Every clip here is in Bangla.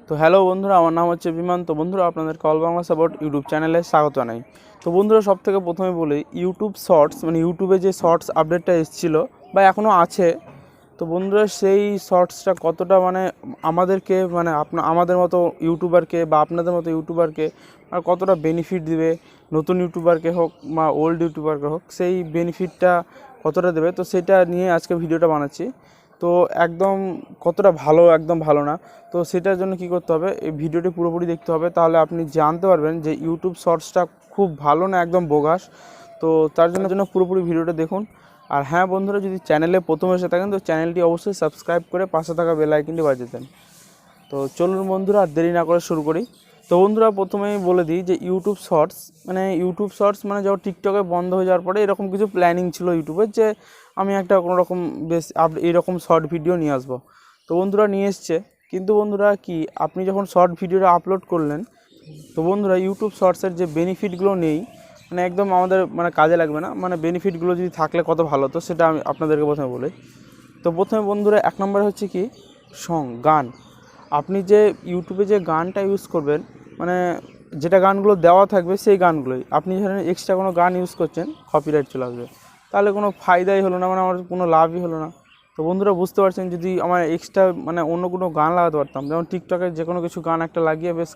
তো হ্যালো বন্ধুরা, আমার নাম হচ্ছে বিমান। তো বন্ধুরা, আপনাদের কল বাংলা সাপোর্ট ইউটিউব চ্যানেলে স্বাগত জানাই। তো বন্ধুরা, সব থেকে প্রথমে বলি, ইউটিউব শর্টস মানে ইউটিউবে যে শর্টস আপডেটটা এসেছিলো বা এখনও আছে, তো বন্ধুরা সেই শর্টসটা কতটা মানে আমাদেরকে মানে আমাদের মতো ইউটিউবারকে বা আপনাদের মতো ইউটিউবারকে আর কতটা বেনিফিট দিবে, নতুন ইউটিউবারকে হোক বা ওল্ড ইউটিউবারকে হোক, সেই বেনিফিটটা কতটা দেবে, তো সেটা নিয়ে আজকে ভিডিওটা বানাচ্ছি। তো একদম কতটা ভালো, একদম ভালো না, তো সেটার জন্য কি করতে হবে, এই ভিডিওটি পুরোপুরি দেখতে হবে, তাহলে আপনি জানতে পারবেন যে ইউটিউব শর্টসটা খুব ভালো না একদম বোগাস। তো তার জন্য পুরোপুরি ভিডিওটা দেখুন। আর হ্যাঁ বন্ধুরা, যদি চ্যানেলে প্রথম এসে থাকেন তো চ্যানেলটি অবশ্যই সাবস্ক্রাইব করে পাশে থাকা বেল আইকনটি বাজিয়ে দেন। তো চলুন বন্ধুরা, আর দেরি না করে শুরু করি। তো বন্ধুরা, প্রথমেই বলে দিই যে ইউটিউব শর্টস মানে যখন টিকটকে বন্ধ হয়ে যাওয়ার পরে এরকম কিছু প্ল্যানিং ছিল ইউটিউবের, যে আমি একটা কোনো রকম বেশ এইরকম শর্ট ভিডিও নিয়ে আসবো। তো বন্ধুরা নিয়ে এসছে, কিন্তু বন্ধুরা কি, আপনি যখন শর্ট ভিডিওটা আপলোড করলেন, তো বন্ধুরা ইউটিউব শর্টসের যে বেনিফিটগুলো নেই, মানে একদম আমাদের মানে কাজে লাগবে না, মানে বেনিফিটগুলো যদি থাকলে কত ভালো হতো, সেটা আমি আপনাদেরকে প্রথমে বলি। তো প্রথমে বন্ধুরা, এক নম্বরে হচ্ছে কি, গান। আপনি যে ইউটিউবে যে গানটা ইউজ করবেন, মানে যেটা গানগুলো দেওয়া থাকবে সেই গানগুলোই, আপনি ধরেন এক্সট্রা কোনো গান ইউজ করছেন, কপিরাইট চলে আসবে, তাহলে কোনো ফায়দাই হলো না, মানে আমার কোনো লাভই হলো না। তো বন্ধুরা বুঝতে পারছেন, যদি আমার এক্সট্রা মানে অন্য কোনো গান লাগাতে পারতাম, যেমন টিকটকে যে কোনো কিছু গান একটা লাগিয়ে বেশ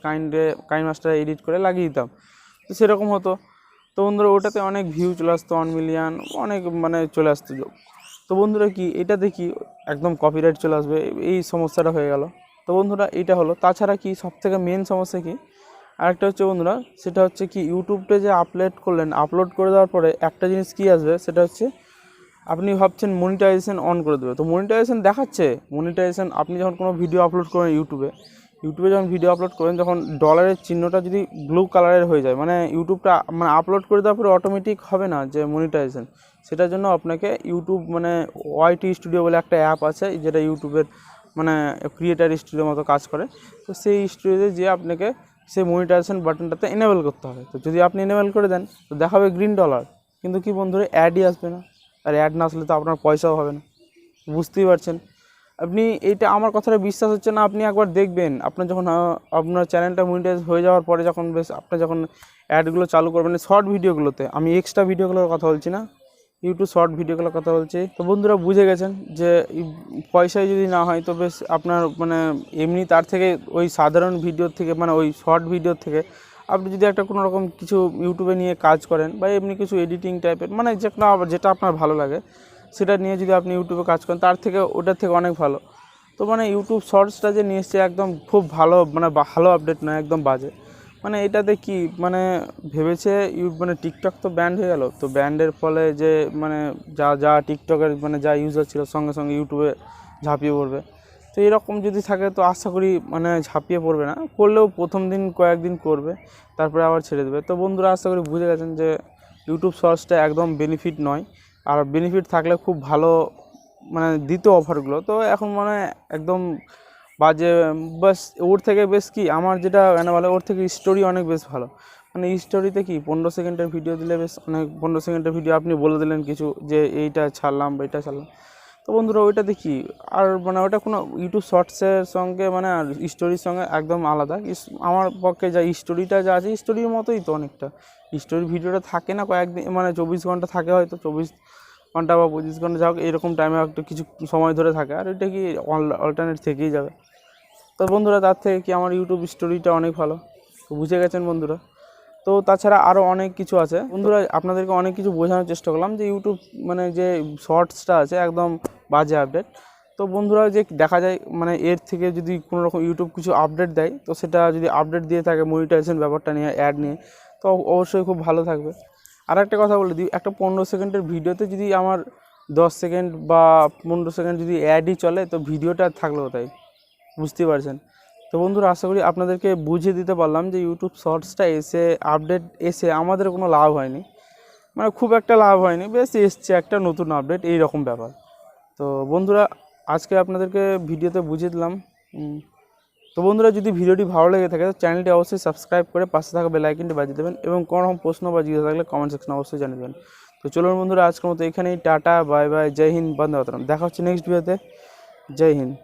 কাইন মাস্টার এডিট করে লাগিয়ে দিতাম, তো সেরকম হতো। তো বন্ধুরা ওটাতে অনেক ভিউ চলে আসতো, 1 মিলিয়ন অনেক মানে চলে আসতো। তো বন্ধুরা কি, এটাতে কি একদম কপিরাইট চলে আসবে, এই সমস্যাটা হয়ে গেল। তো বন্ধুরা এইটা হলো। তাছাড়া কি সবথেকে মেন সমস্যা কি, আরেকটা হচ্ছে বন্ধুরা, সেটা হচ্ছে কি, ইউটিউবটা যে আপলোড করে দেওয়ার পরে একটা জিনিস কি আসবে, সেটা হচ্ছে আপনি ভাবছেন মনিটাইজেশন অন করে দেবে, তো মনিটাইজেশন দেখাচ্ছে। মনিটাইজেশন আপনি যখন কোনো ভিডিও আপলোড করেন ইউটিউবে যখন ভিডিও আপলোড করেন, যখন ডলারের চিহ্নটা যদি ব্লু কালারের হয়ে যায়, মানে ইউটিউবটা মানে আপলোড করে দেওয়ার পরে অটোমেটিক হবে না যে মনিটাইজেশন। সেটার জন্য আপনাকে ইউটিউব মানে ওয়াইটি স্টুডিও বলে একটা অ্যাপ আছে, যেটা ইউটিউবের মানে ক্রিয়েটার স্টুডিওর মতো কাজ করে। তো সেই স্টুডিওতে যেয়ে আপনাকে সেই মনিটাইজেশন বাটনটাতে এনেবল করতে হবে। তো যদি আপনি এনেবল করে দেন, তো দেখাবে গ্রিন ডলার, কিন্তু কি বন্ধুরা, অ্যাডই আসবে না। আর অ্যাড না আসলে তো আপনার পয়সাও হবে না, বুঝতেই পারছেন। আপনি এইটা, আমার কথাটা বিশ্বাস হচ্ছে না, আপনি একবার দেখবেন, আপনার যখন আপনার চ্যানেলটা মনিটাইজ হয়ে যাওয়ার পরে, যখন বেশ আপনি যখন অ্যাডগুলো চালু করবেন শর্ট ভিডিওগুলোতে, আমি এক্সট্রা ভিডিওগুলোর কথা বলছি না, ইউটিউব শর্ট ভিডিওগুলোর কথা বলছি। তো বন্ধুরা বুঝে গেছেন যে পয়সায় যদি না হয়, তো বেশ আপনার মানে এমনি তার থেকে ওই সাধারণ ভিডিওর থেকে, মানে ওই শর্ট ভিডিওর থেকে আপনি যদি একটা কোনো রকম কিছু ইউটিউবে নিয়ে কাজ করেন, বা এমনি কিছু এডিটিং টাইপের, মানে যেটা আপনার ভালো লাগে সেটা নিয়ে যদি আপনি ইউটিউবে কাজ করেন, তার থেকে ওটার থেকে অনেক ভালো। তো মানে ইউটিউব শর্টসটা যে নিয়ে এসছে, একদম খুব ভালো, মানে ভালো আপডেট নয়, একদম বাজে। মানে এটাতে কি মানে ভেবেছে মানে টিকটক তো ব্যান্ড হয়ে গেল, তো ব্যান্ডের ফলে যে মানে যা টিকটকের মানে যা ইউজার ছিল, সঙ্গে সঙ্গে ইউটিউবে ঝাঁপিয়ে পড়বে। তো এরকম যদি থাকে, তো আশা করি মানে ঝাঁপিয়ে পড়বে না, করলেও প্রথম দিন কয়েকদিন করবে, তারপরে আবার ছেড়ে দেবে। তো বন্ধুরা আশা করি বুঝে গেছেন যে ইউটিউব শর্টসটা একদম বেনিফিট নয়, আর বেনিফিট থাকলে খুব ভালো মানে দিত অফারগুলো, তো এখন মানে একদম বাজে। বাস ওর থেকে বেশ কি, আমার যেটা মানে বলে, ওর থেকে স্টোরি অনেক বেশ ভালো। মানে স্টোরিতে কি 15 সেকেন্ডের ভিডিও দিলে বেশ অনেক, 15 সেকেন্ডের ভিডিও আপনি বলে দিলেন কিছু, যে এইটা ছাড়লাম বা এটা ছাড়লাম, তো বন্ধুরা ওইটা দেখি। আর মানে ওটা কোনো ইউটিউব শর্টসের সঙ্গে মানে আর স্টোরির সঙ্গে একদম আলাদা। আমার পক্ষে যা স্টোরিটা যা আছে, স্টোরির মতোই তো অনেকটা। স্টোরি ভিডিওটা থাকে না কয়েকদিন, মানে 24 ঘন্টা থাকে, হয়তো 24 ঘন্টা বা 25 ঘন্টা, যাক এরকম টাইমে একটু কিছু সময় ধরে থাকে, আর এটা কি অল্টারনেট থেকেই যাবে। তো বন্ধুরা তার থেকে কি আমার ইউটিউব স্টোরিটা অনেক ভালো, তো বুঝে গেছেন বন্ধুরা। তো তাছাড়া আরও অনেক কিছু আছে বন্ধুরা, আপনাদেরকে অনেক কিছু বোঝানোর চেষ্টা করলাম যে ইউটিউব মানে যে শর্টসটা আছে একদম বাজে আপডেট। তো বন্ধুরা যে দেখা যায় মানে এর থেকে যদি কোনো রকম ইউটিউব কিছু আপডেট দেয়, তো সেটা যদি আপডেট দিয়ে থাকে মনিটাইজেশন ব্যাপারটা নিয়ে, অ্যাড নিয়ে, তো অবশ্যই খুব ভালো থাকবে। আর একটা কথা বলে দিই, একটা 15 সেকেন্ডের ভিডিওতে যদি আমার 10 সেকেন্ড বা 15 সেকেন্ড যদি অ্যাডই চলে, তো ভিডিওটা থাকলো কোথায়, বুঝতেই পারছেন। তো বন্ধুরা আশা করি আপনাদেরকে বুঝিয়ে দিতে পারলাম যে ইউটিউব শর্টসটা আপডেট এসে আমাদের কোনো লাভ হয়নি, মানে খুব একটা লাভ হয়নি, বেশ এসছে একটা নতুন আপডেট, এই রকম ব্যাপার। তো বন্ধুরা আজকে আপনাদেরকে ভিডিওতে বুঝিয়ে দিলাম। তো বন্ধুরা যদি ভিডিওটি ভালো লেগে থাকে, তো চ্যানেলটি অবশ্যই সাবস্ক্রাইব করে পাশে থাকা বেল আইকনটি বাজিয়ে দেবেন, এবং কোনো রকম প্রশ্ন বা জিজ্ঞাসা থাকলে কমেন্ট সেকশনে অবশ্যই জানিয়ে দেবেন। তো চলুন বন্ধুরা, আজকের মতো এখানেই টাটা, বাই বাই, জয় হিন্দ, বন্দে মাতরম। দেখা হচ্ছে নেক্সট ভিডিওতে। জয় হিন্দ।